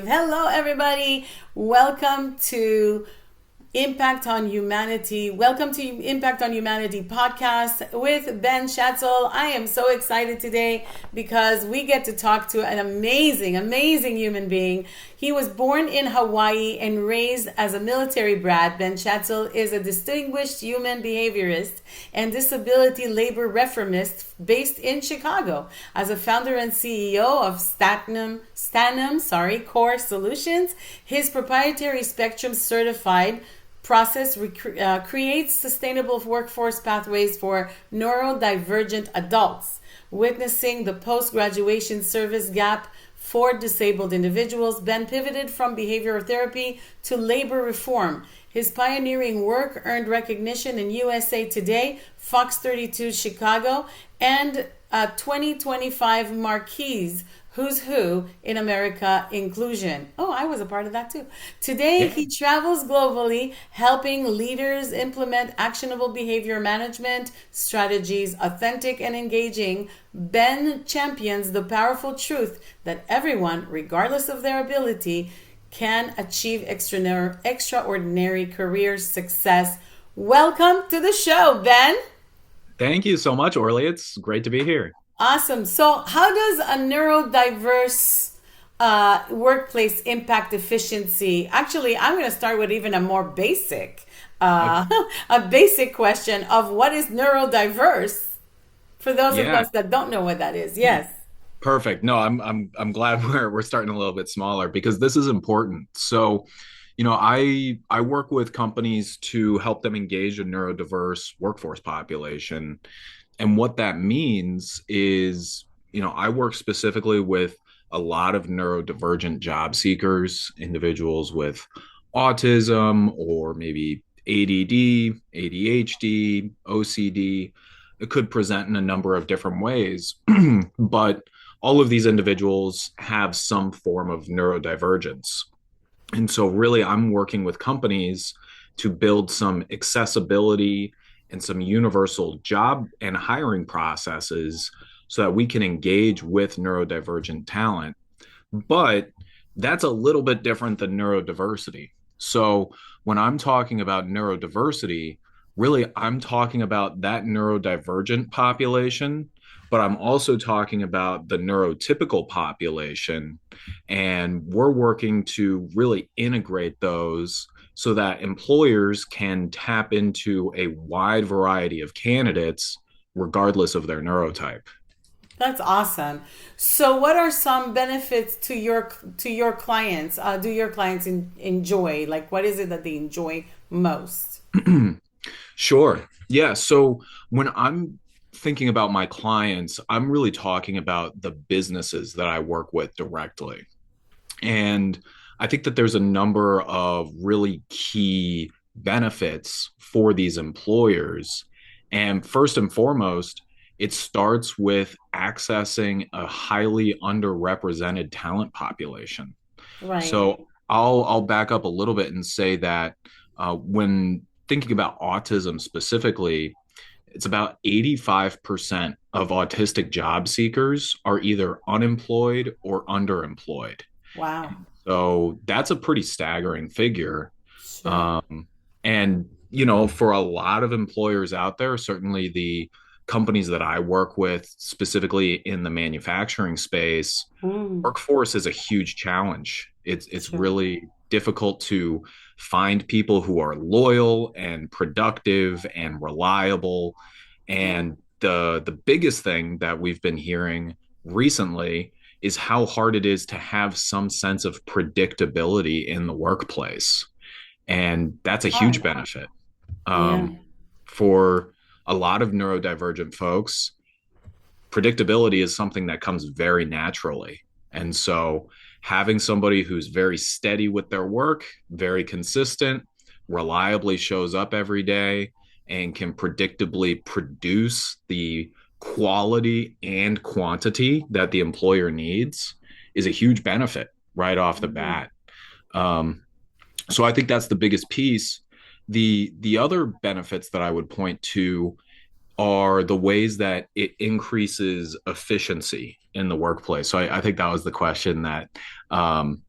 Hello, everybody. Welcome to Impact on Humanity. Welcome to Impact on Humanity podcast with Ben Schatzel. I am so excited today because we get to talk to an amazing, amazing human being. He was born in Hawaii and raised as a military brat. Ben Schatzel is a distinguished human behaviorist and disability labor reformist based in Chicago. As a founder and CEO of Stanum Core Solutions, his proprietary Spectrum certified process creates sustainable workforce pathways for neurodivergent adults, witnessing the post-graduation service gap for disabled individuals. Ben pivoted from behavioral therapy to labor reform. His pioneering work earned recognition in USA Today, Fox 32 Chicago, and a 2025 Marquise Who's Who in America Inclusion. Oh, I was a part of that too. Today, he travels globally, helping leaders implement actionable behavior management strategies, authentic and engaging. Ben champions the powerful truth that everyone, regardless of their ability, can achieve extraordinary career success. Welcome to the show, Ben. Thank you so much, Orly. It's great to be here. Awesome. So, how does a neurodiverse workplace impact efficiency? Actually, I'm going to start with even a more basic, Uh, uh, a basic question of what is neurodiverse for those of yeah, us that don't know what that is. Yes. perfect. No, I'm glad we're starting a little bit smaller because this is important. So, I work with companies to help them engage a neurodiverse workforce population. And what that means is, I work specifically with a lot of neurodivergent job seekers, individuals with autism or maybe ADD, ADHD, OCD. It could present in a number of different ways, but all of these individuals have some form of neurodivergence. And so, really, I'm working with companies to build some accessibility and some universal job and hiring processes so that we can engage with neurodivergent talent. But that's a little bit different than neurodiversity. So, when I'm talking about neurodiversity, really, I'm talking about that neurodivergent population, but I'm also talking about the neurotypical population. And we're working to really integrate those so that employers can tap into a wide variety of candidates, regardless of their neurotype. That's awesome. So, what are some benefits to your clients? Do your clients enjoy? Like, what is it that they enjoy most? Sure. Yeah. So when I'm thinking about my clients, I'm really talking about the businesses that I work with directly. And I think that there's a number of really key benefits for these employers. And first and foremost, it starts with accessing a highly underrepresented talent population. Right. So I'll back up a little bit and say that when thinking about autism specifically, it's about 85% of autistic job seekers are either unemployed or underemployed. Wow. So that's a pretty staggering figure. Sure. Um, and, for a lot of employers out there, certainly the companies that I work with, specifically in the manufacturing space, Mm, workforce is a huge challenge. It's sure. really difficult to find people who are loyal and productive and reliable. Yeah. And the biggest thing that we've been hearing recently is how hard it is to have some sense of predictability in the workplace. And that's a huge Hard. benefit. Yeah. For a lot of neurodivergent folks, predictability is something that comes very naturally. And so having somebody who's very steady with their work, very consistent, reliably shows up every day, and can predictably produce the quality and quantity that the employer needs is a huge benefit right off the Mm, bat. Um, so I think that's the biggest piece. The other benefits that I would point to are the ways that it increases efficiency in the workplace. So I think that was the question that um,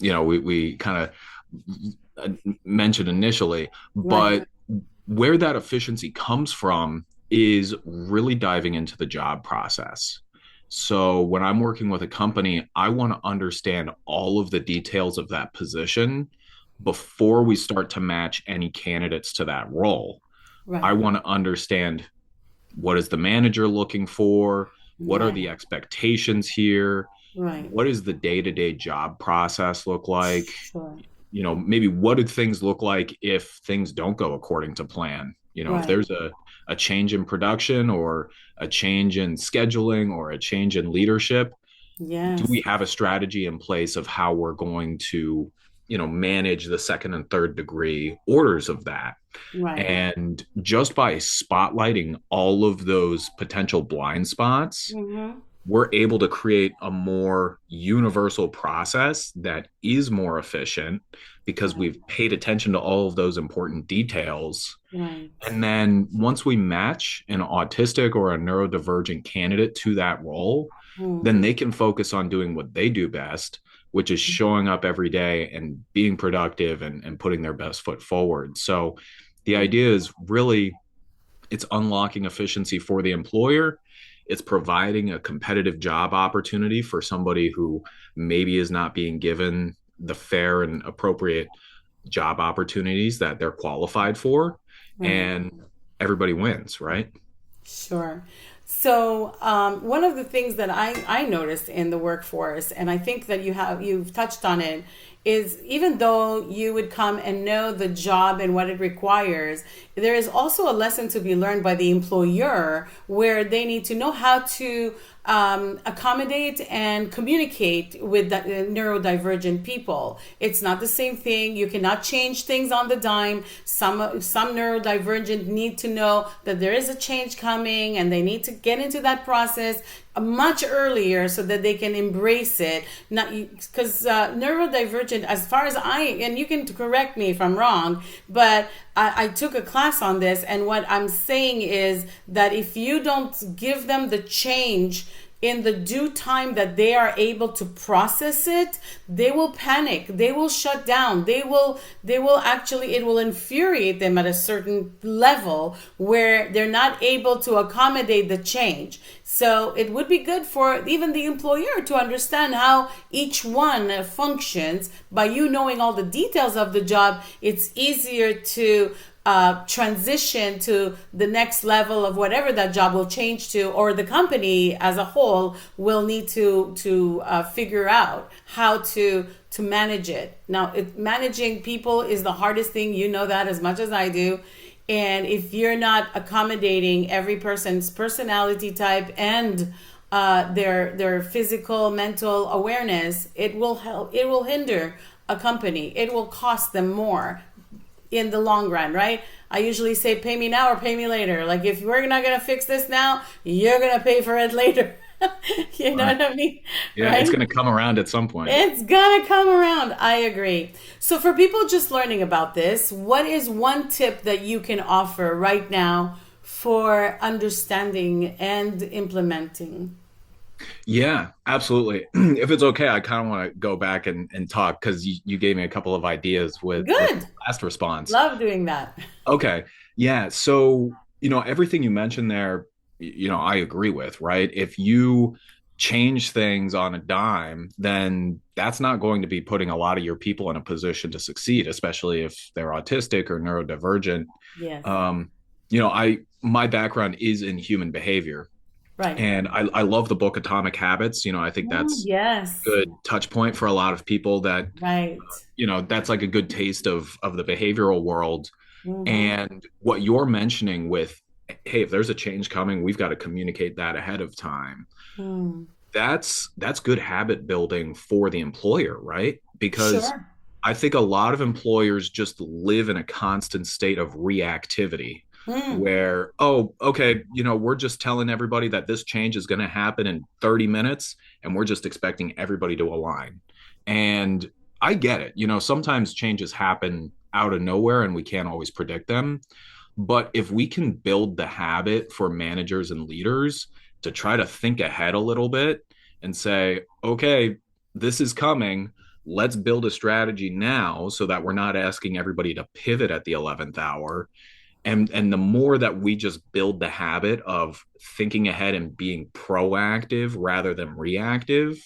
we kind of mentioned initially, Right. but where that efficiency comes from is really diving into the job process. So when I'm working with a company, I want to understand all of the details of that position before we start to match any candidates to that role. I Right. want to understand, what is the manager looking for? What are the Right. expectations here? Right. What does the day-to-day job process look like? Sure. Maybe what do things look like if things don't go according to plan? If Right. there's a change in production, or a change in scheduling, or a change in leadership, do we Yes. have a strategy in place of how we're going to, manage the second and third degree orders of that? Right. And just by spotlighting all of those potential blind spots, Mm-hmm. we're able to create a more universal process that is more efficient, because Right. we've paid attention to all of those important details. Right. And then once we match an autistic or a neurodivergent candidate to that role, then Mm-hmm. they can focus on doing what they do best, which is showing up every day and being productive, and putting their best foot forward. So the idea is really, it's unlocking efficiency for the employer. It's providing a competitive job opportunity for somebody who maybe is not being given the fair and appropriate job opportunities that they're qualified for. Right. And everybody wins, right? Sure. So one of the things that I noticed in the workforce, and I think that you've touched on it, is even though you would come and know the job and what it requires, there is also a lesson to be learned by the employer where they need to know how to accommodate and communicate with the neurodivergent people. It's not the same thing. You cannot change things on the dime. Some neurodivergent need to know that there is a change coming, and they need to get into that process much earlier so that they can embrace it. Not because neurodivergent, as far as and you can correct me if I'm wrong, but I took a class on this, and what I'm saying is that if you don't give them the change in the due time that they are able to process it, they will panic, they will shut down, they will actually, it will infuriate them at a certain level where they're not able to accommodate the change. So it would be good for even the employer to understand how each one functions. By you knowing all the details of the job, it's easier to transition to the next level of whatever that job will change to, or the company as a whole will need to figure out how to manage it. Now, managing people is the hardest thing. You know that as much as I do. And if you're not accommodating every person's personality type and their physical, mental awareness, it will help. It will hinder a company. It will cost them more in the long run, right? I usually say pay me now or pay me later. Like, if we're not going to fix this now, you're going to pay for it later. You know Right. what I mean? Yeah, it's Right? going to come around at some point. It's going to come around. I agree. So, for people just learning about this, what is one tip that you can offer right now for understanding and implementing? Yeah, absolutely. If it's okay, I kind of want to go back and talk, because you gave me a couple of ideas with the Good. last response. Love doing that. Okay. Yeah. So, everything you mentioned there, I agree with, right? If you change things on a dime, then that's not going to be putting a lot of your people in a position to succeed, especially if they're autistic or neurodivergent. Yes. Um, my background is in human behavior, Right. and I love the book Atomic Habits. I think that's a Yes. good touch point for a lot of people, that, Right. that's like a good taste of the behavioral world. Mm-hmm. And what you're mentioning with, hey, if there's a change coming, we've got to communicate that ahead of time. Hmm. That's good habit building for the employer, right? Because Sure. I think a lot of employers just live in a constant state of reactivity, Hmm. where, oh, okay, we're just telling everybody that this change is going to happen in 30 minutes, and we're just expecting everybody to align. And I get it. Sometimes changes happen out of nowhere, and we can't always predict them. But if we can build the habit for managers and leaders to try to think ahead a little bit and say, okay, this is coming, let's build a strategy now so that we're not asking everybody to pivot at the 11th hour. And the more that we just build the habit of thinking ahead and being proactive rather than reactive,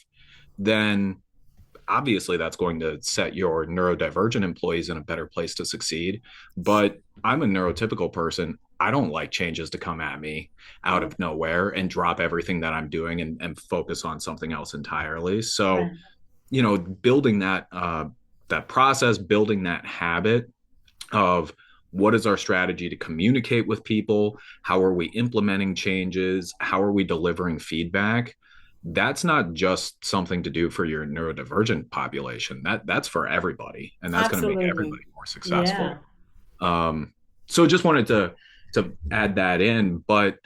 then obviously that's going to set your neurodivergent employees in a better place to succeed. But I'm a neurotypical person. I don't like changes to come at me out Right. of nowhere and drop everything that I'm doing and focus on something else entirely. So, Right. building that process, building that habit of what is our strategy to communicate with people, how are we implementing changes, how are we delivering feedback, that's not just something to do for your neurodivergent population. That's for everybody, and that's going to make Absolutely. everybody more Yeah. successful. So just wanted to add that in. But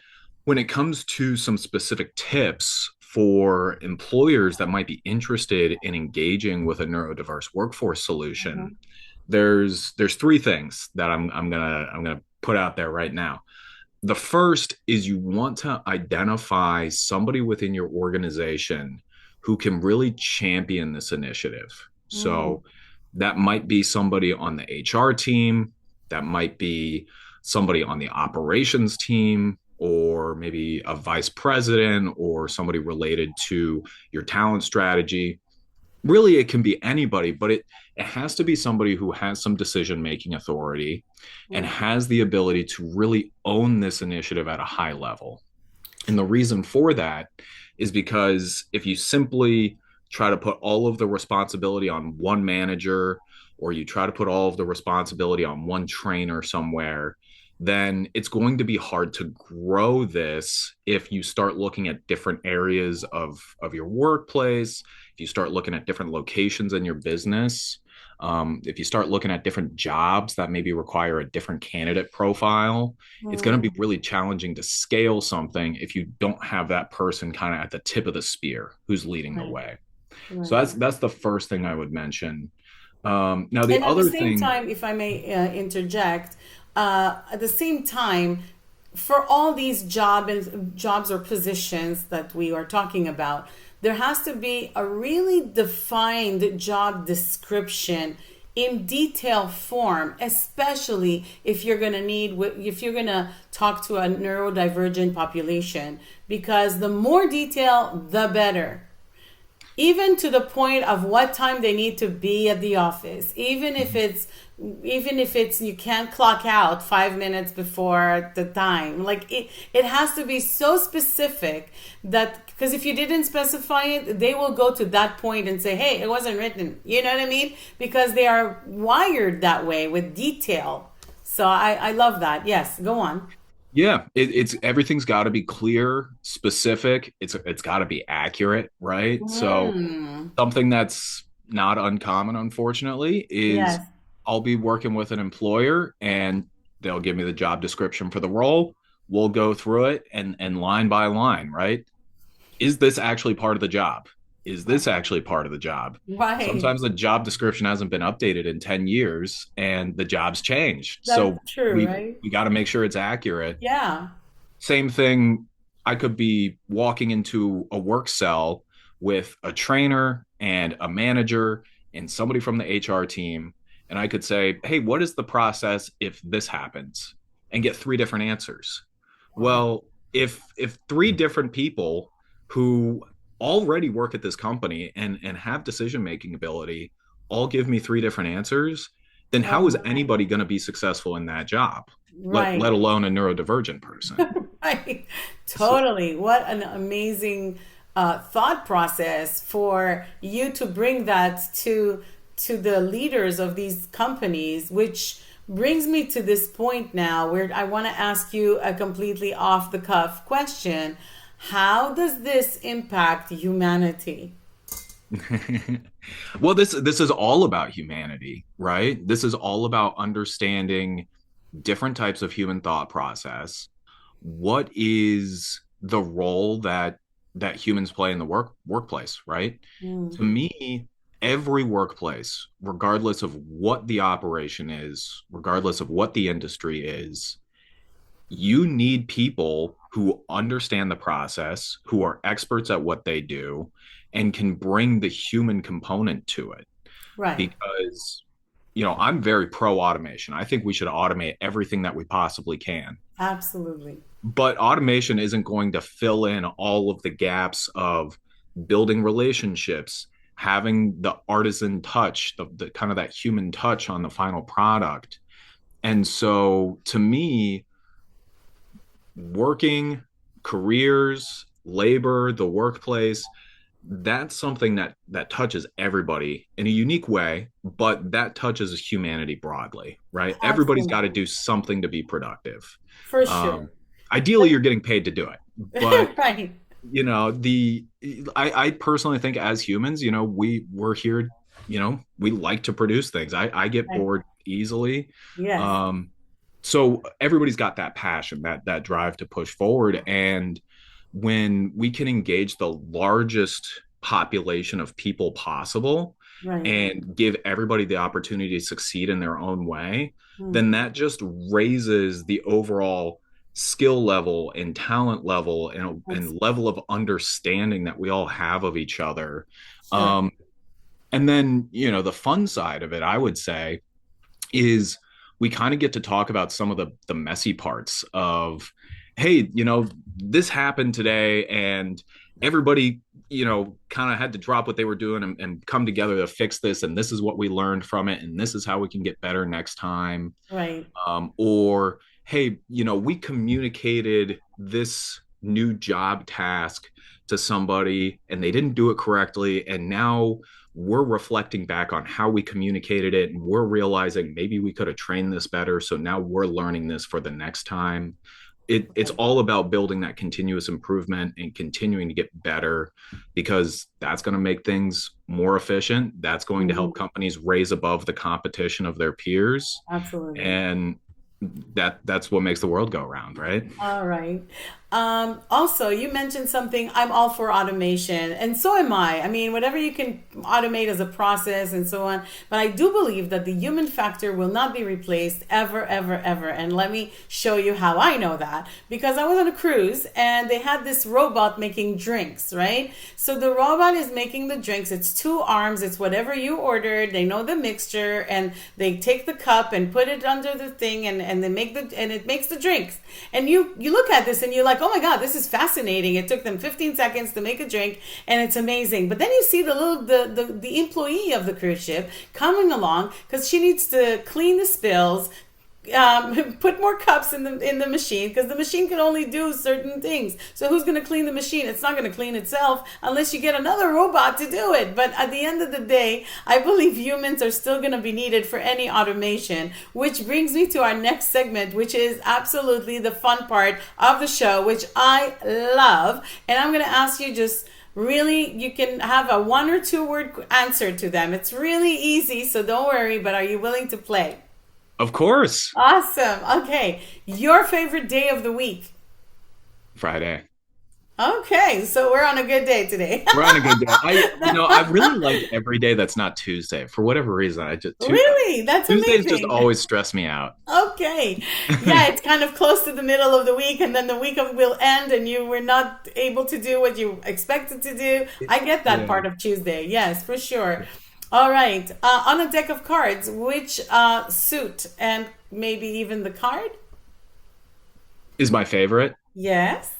when it comes to some specific tips for employers that might be interested in engaging with a neurodiverse workforce Mhm. solution, there's three things that I'm gonna put out there right now. The first is you want to identify somebody within your organization who can really champion this initiative. Mm. So that might be somebody on the HR team, that might be somebody on the operations team, or maybe a vice president or somebody related to your talent strategy. Really, it can be anybody, but it has to be somebody who has some decision making authority and Mm. has the ability to really own this initiative at a high level. And the reason for that is because if you simply try to put all of the responsibility on one manager, or you try to put all of the responsibility on one trainer somewhere, then it's going to be hard to grow this if you start looking at different areas of your workplace, if you start looking at different locations in your business, if you start looking at different jobs that maybe require a different candidate profile, it's going to Mm. be really challenging to scale something if you don't have that person kind of at the tip of the spear who's leading the Right. way. So Right. that's the first thing I would mention. Now the And at the other same thing, time, if I may interject, at the same time, for all these jobs or positions that we are talking about, there has to be a really defined job description in detail form, especially if you're going to talk to a neurodivergent population, because the more detail, the better, even to the point of what time they need to be at the office, even if it's you can't clock out 5 minutes before the time. Like it has to be so specific that, because if you didn't specify it, they will go to that point and say, hey, it wasn't written, you know what I mean, because they are wired that way with detail. So I love that. Yes, go on. yeah, it's everything's got to be clear, specific. It's got to be accurate, right? So Mm, something that's not uncommon, unfortunately, is yes. I'll be working with an employer and they'll give me the job description for the role. We'll go through it and line by line, right? Is this actually part of the job? Is this actually part of the job? Right. Sometimes the job description hasn't been updated in 10 years and the job's changed. That's So true, we right? we got to make sure it's accurate. Yeah. Same thing, I could be walking into a work cell with a trainer and a manager and somebody from the HR team. And I could say, hey, what is the process if this happens? And get three different answers. Wow. Well, if three different people who already work at this company and have decision making ability all give me three different answers, then how is Oh, anybody going to be successful in that job? Let right. alone a neurodivergent person. Right. So, Totally. What an amazing thought process for you to bring that to the leaders of these companies, which brings me to this point now where I want to ask you a completely off the cuff question. How does this impact humanity? well, this is all about humanity, right? This is all about understanding different types of human thought process. What is the role that humans play in the workplace, right? Mm. To me, every workplace, regardless of what the operation is, regardless of what the industry is, you need people who understand the process, who are experts at what they do, and can bring the human component to it. Right. because, I'm very pro automation. I think we should automate everything that we possibly can. Absolutely. But automation isn't going to fill in all of the gaps of building relationships, having the artisan touch, the kind of that human touch on the final product. And so to me, working, careers, labor, the workplace, that's something that touches everybody in a unique way, but that touches humanity broadly, right? Everybody's got to Absolutely. do something to be productive. For sure. um, Ideally you're getting paid to do it, but Right. the I personally think as humans, we're here, we like to produce things. I get Right. bored easily. Yes. um so everybody's got that passion, that drive to push forward. And when we can engage the largest population of people possible Right. and give everybody the opportunity to succeed in their own way, Hmm. then that just raises the overall skill level and talent level That's and level of understanding that we all have of each other. sure. um, and then, the fun side of it, I would say, is we kind of get to talk about some of the messy parts of, hey, this happened today, and everybody, kind of had to drop what they were doing and come together to fix this, and this is what we learned from it, and this is how we can get better next time. Right. Or, hey, we communicated this new job task to somebody and they didn't do it correctly, and now we're reflecting back on how we communicated it, and we're realizing maybe we could have trained this better, so now we're learning this for the next time. It's all about building that continuous improvement and continuing to get better, because that's going to make things more efficient. That's going to Mhm. help companies raise above the competition of their peers, Absolutely. and that's what makes the world go round, right? All right. Also, you mentioned something. I'm all for automation, and so am I. I mean, whatever you can automate as a process and so on. But I do believe that the human factor will not be replaced ever, ever, ever. And let me show you how I know that. Because I was on a cruise and they had this robot making drinks, right? So the robot is making the drinks. It's two arms, it's whatever you ordered. They know the mixture and they take the cup and put it under the thing and they make and it makes the drinks. And you look at this and you're like, oh my God, this is fascinating. It took them 15 seconds to make a drink and it's amazing. But then you see the employee of the cruise ship coming along because she needs to clean the spills, put more cups in the machine because the machine can only do certain things. So who's going to clean the machine? It's not going to clean itself unless you get another robot to do it. But at the end of the day, I believe humans are still going to be needed for any automation, which brings me to our next segment, which is absolutely the fun part of the show, which I love. And I'm going to ask you just really, you can have a 1 or 2 word answer to them. It's really easy, so don't worry, but are you willing to play? Of course. Awesome. Okay. Your favorite day of the week. Friday. Okay. So we're on a good day today. We're on a good day. I really like every day that's not Tuesday for whatever reason. Really? That's Tuesdays just amazing. always stress me out. Okay. Yeah, it's kind of close to the middle of the week, and then the week will end, and you were not able to do what you expected to do. I get that Yeah. part of Tuesday. Yes, for sure. All right. On a deck of cards, which suit and maybe even the card? Is my favorite. Yes.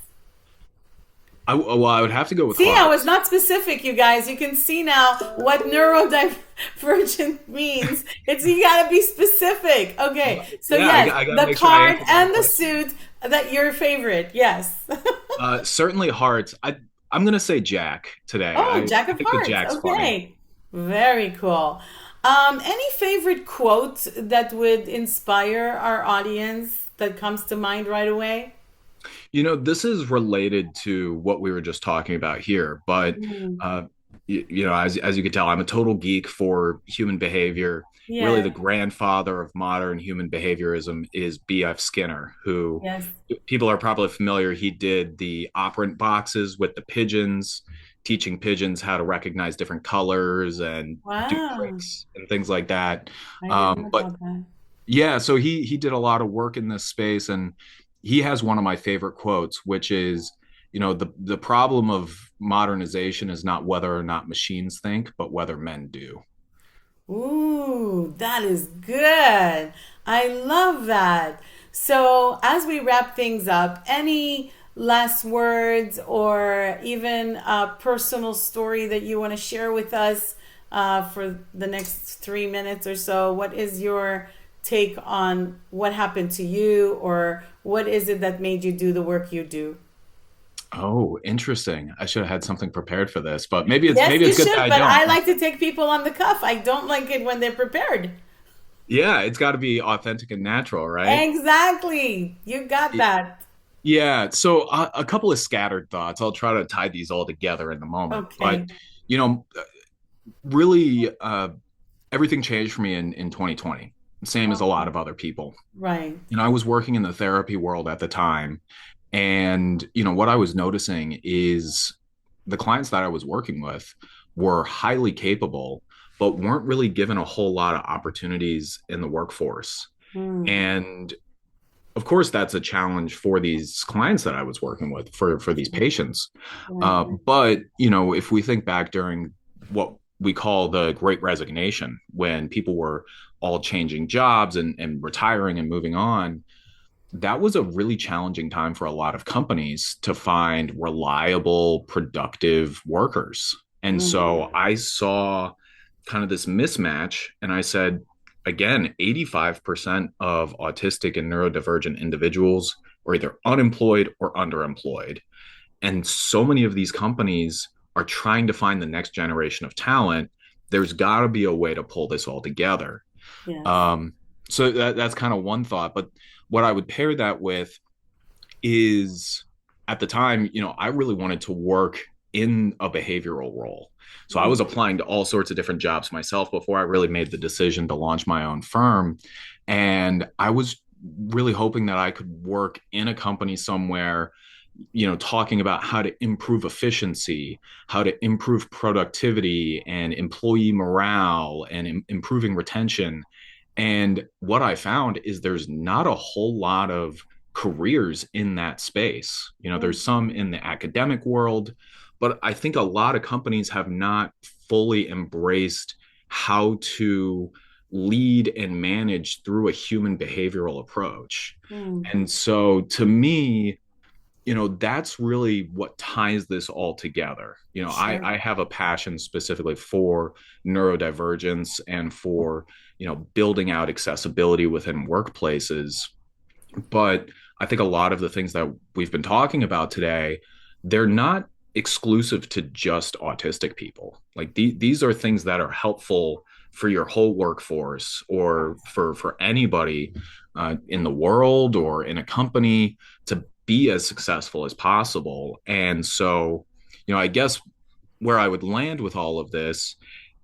Well, I would have to go with See, I was hearts. not specific, you guys. You can see now what neurodivergent means. It's you gotta be specific. Okay, so Yeah, yes, I got to the make sure I card answer the right and the question. suit that your favorite. Yes. Certainly hearts. I'm gonna say Jack today. Oh, Jack I of think the Hearts. Jack's funny. Okay, very cool. Any favorite quote that would inspire our audience that comes to mind right away? This is related to what we were just talking about here, but Mm, uh, as you can tell, I'm a total geek for human behavior. Really, yes. the grandfather of modern human behaviorism is B.F. Skinner, who Yes. people are probably familiar. He did the operant boxes with the pigeons, teaching pigeons how to recognize different colors and do Wow. tricks and things like that. I didn't know But about that. yeah, so he did a lot of work in this space, and he has one of my favorite quotes, which is, the problem of modernization is not whether or not machines think, but whether men do. Ooh, that is good. I love that. So, as we wrap things up, any last words or even a personal story that you want to share with us for the next 3 minutes or so? What is your take on what happened to you, or what is it that made you do the work you do? Oh, interesting. I should have had something prepared for this, but Yes, maybe you it's good that should, I but don't. I like to take people on the cuff. I don't like it when they're prepared. Yeah, it's got to be authentic and natural, right? Exactly. You got that. Yeah. So a couple of scattered thoughts. I'll try to tie these all together in the moment. But Okay. you know, really, everything changed for me in 2020. Same as a lot of other people. Right. I was working in the therapy world at the time, and what I was noticing is the clients that I was working with were highly capable, but weren't really given a whole lot of opportunities in the workforce. Mm. And of course, that's a challenge for these clients that I was working with, for these patients. Right. But if we think back during what we call the Great Resignation, when people were all changing jobs and retiring and moving on, that was a really challenging time for a lot of companies to find reliable, productive workers. And Mm. so I saw kind of this mismatch, and I said, again, 85% of autistic and neurodivergent individuals are either unemployed or underemployed. And so many of these companies are trying to find the next generation of talent. There's got to be a way to pull this all together. Yes. Um, so that's kind of one thought. But what I would pair that with is, at the time, I really wanted to work in a behavioral role. So I was Mm. applying to all sorts of different jobs myself before I really made the decision to launch my own firm. And I was really hoping that I could work in a company somewhere, talking about how to improve efficiency, how to improve productivity and employee morale and improving retention. And what I found is there's not a whole lot of careers in that space. There's some in the academic world, but I think a lot of companies have not fully embraced how to lead and manage through a human behavioral approach. Mm. And so to me, that's really what ties this all together. Sure. I have a passion specifically for neurodivergence and for, building out accessibility within workplaces. But I think a lot of the things that we've been talking about today, they're not exclusive to just autistic people. Like these are things that are helpful for your whole workforce, or for anybody in the world or in a company, to be as successful as possible. And so, I guess where I would land with all of this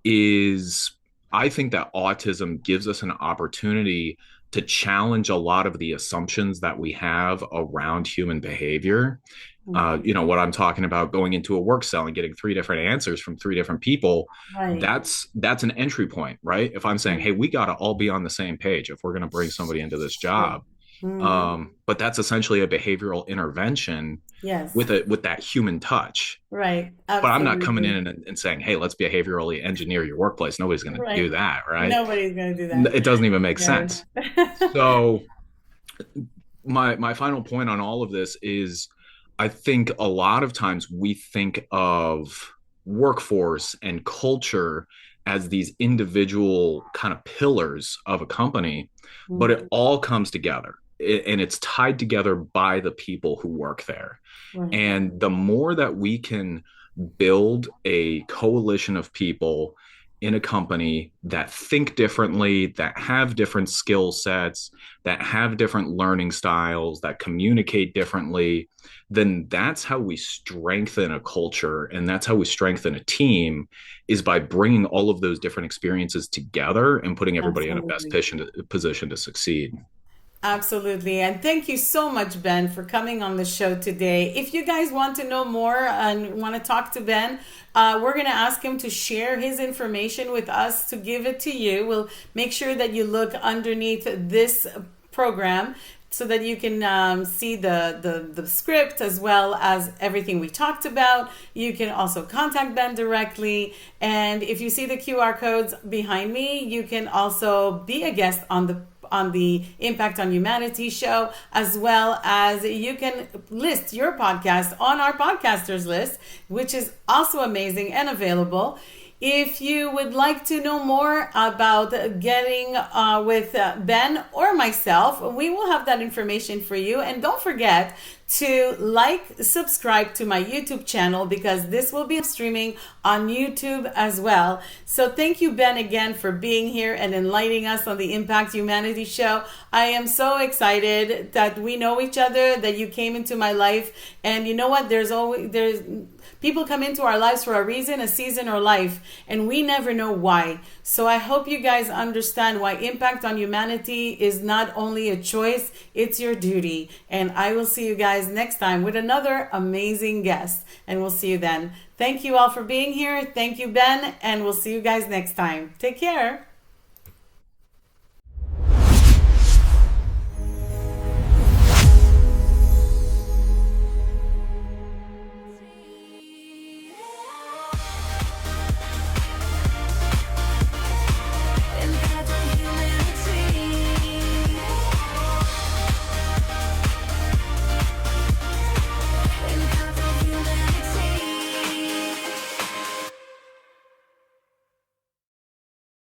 is, I think that autism gives us an opportunity to challenge a lot of the assumptions that we have around human behavior. Mm. What I'm talking about, going into a work cell and getting three different answers from three different people, Right. that's an entry point, right? If I'm saying, Right. hey, we got to all be on the same page if we're going to bring somebody into this Sure. job. Mm. But that's essentially a behavioral intervention Yes. with that human touch. Right. But I'm not coming Absolutely. in and saying, hey, let's behaviorally engineer your workplace. Nobody's going to do Right. that, right? Nobody's going to do that. It doesn't even make Fair sense. enough. So my final point on all of this is, I think a lot of times we think of workforce and culture as these individual kind of pillars of a company, but it Mm. all comes together, and it's tied together by the people who work there. Right. And the more that we can build a coalition of people in a company that think differently, that have different skill sets, that have different learning styles, that communicate differently, then that's how we strengthen a culture, and that's how we strengthen a team, is by bringing all of those different experiences together and putting everybody in a best Absolutely. position to succeed. Absolutely. And thank you so much, Ben, for coming on the show today. If you guys want to know more and want to talk to Ben, we're going to ask him to share his information with us to give it to you. We'll make sure that you look underneath this program so that you can see the script as well as everything we talked about. You can also contact Ben directly. And if you see the QR codes behind me, you can also be a guest on the Impact on Humanity show, as well as you can list your podcast on our podcasters list, which is also amazing and available. If you would like to know more about getting with Ben or myself, we will have that information for you. And don't forget to subscribe to my YouTube channel, because this will be streaming on YouTube as well. So thank you, Ben, again for being here and enlightening us on the Impact Humanity show. I am so excited that we know each other, that you came into my life. And you know what? There's people come into our lives for a reason, a season, or life, and we never know why. So I hope you guys understand why Impact on Humanity is not only a choice, it's your duty. And I will see you guys next time with another amazing guest. And we'll see you then. Thank you all for being here. Thank you, Ben. And we'll see you guys next time. Take care.